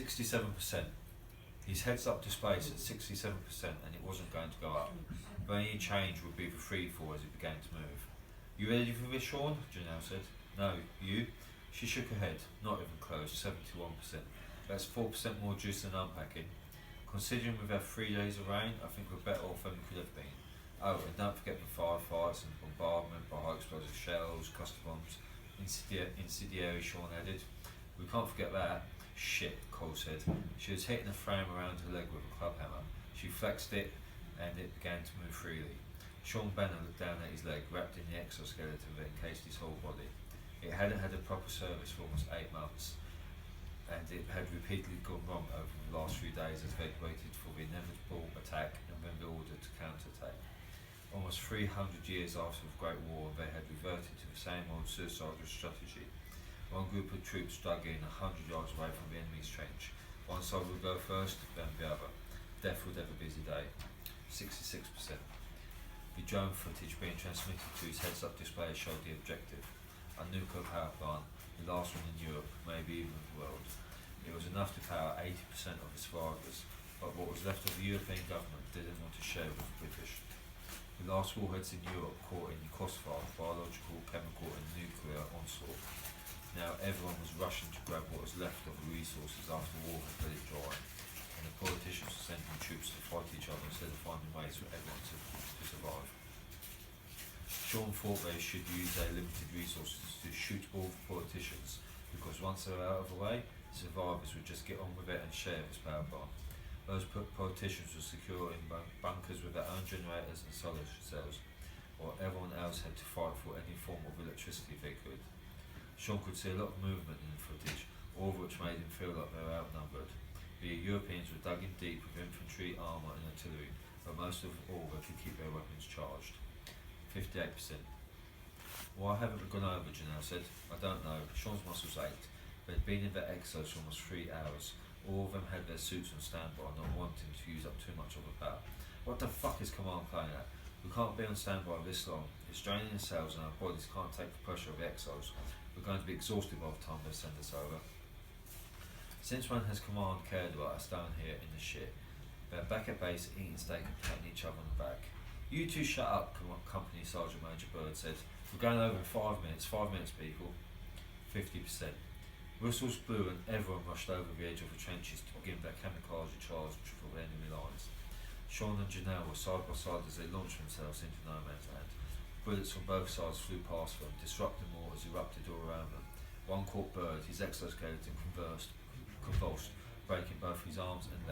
67%. His heads-up display said 67% and it wasn't going to go up. But any change would be for free fall as it began to move. You ready for this, Sean? Janelle said. No, you? She shook her head. Not even close, 71%. That's 4% more juice than unpacking. Considering we've had 3 days of rain, I think we're better off than we could have been. Oh, and don't forget the firefights and bombardment by high explosive shells, cluster bombs, incendiary, Sean added. We can't forget that. Shit, Cole said. She was hitting a frame around her leg with a club hammer. She flexed it and it began to move freely. Sean Banner looked down at his leg, wrapped in the exoskeleton that encased his whole body. It hadn't had a proper service for almost 8 months, and it had repeatedly gone wrong over the last few days as they waited for the inevitable attack and then the order to counterattack. Almost 300 years after the Great War, they had reverted to the same old suicidal strategy. One group of troops dug in 100 yards away from the enemy's trench. One side would go first, then the other. Death would have a busy day. 66%. The drone footage being transmitted to his heads-up display showed the objective. A nuclear power plant, the last one in Europe, maybe even the world. It was enough to power 80% of the survivors, but what was left of the European government didn't want to share with the British. The last warheads in Europe caught in the crossfire of biological, chemical and nuclear onslaught. Now everyone was rushing to grab what was left of the resources after the war had let it dry, and the politicians were sending troops to fight each other instead of finding ways for everyone to survive. Sean thought they should use their limited resources to shoot all the politicians, because once they were out of the way, the survivors would just get on with it and share this power plant. Those politicians were secure in bunkers with their own generators and solar cells, while everyone else had to fight for any form of electricity they could. Sean could see a lot of movement in the footage, all of which made him feel like they were outnumbered. The Europeans were dug in deep with infantry, armour and artillery, but most of all they could keep their weapons charged. 58%. Why haven't we gone over, Janelle said. I don't know. Sean's muscles ached. They'd been in their exos for almost 3 hours. All of them had their suits on standby, not wanting to use up too much of the power. What the fuck is Command playing at? We can't be on standby this long. It's draining the cells and our bodies can't take the pressure of the exos. We're going to be exhausted by the time they send us over. Since when has Command cared about us down here in the shit? They're back at base eating steak and patting each other on the back. You two shut up, Company Sergeant Major Bird said. We're going over in 5 minutes. 5 minutes, people. 50%. Whistles blew and everyone rushed over the edge of the trenches to begin their kamikaze charge for the enemy lines. Sean and Janelle were side by side as they launched themselves into no man's land. Bullets from both sides flew past them, disrupting waters erupted all around them. One caught Bird, his exoskeleton convulsed, breaking both his arms and legs.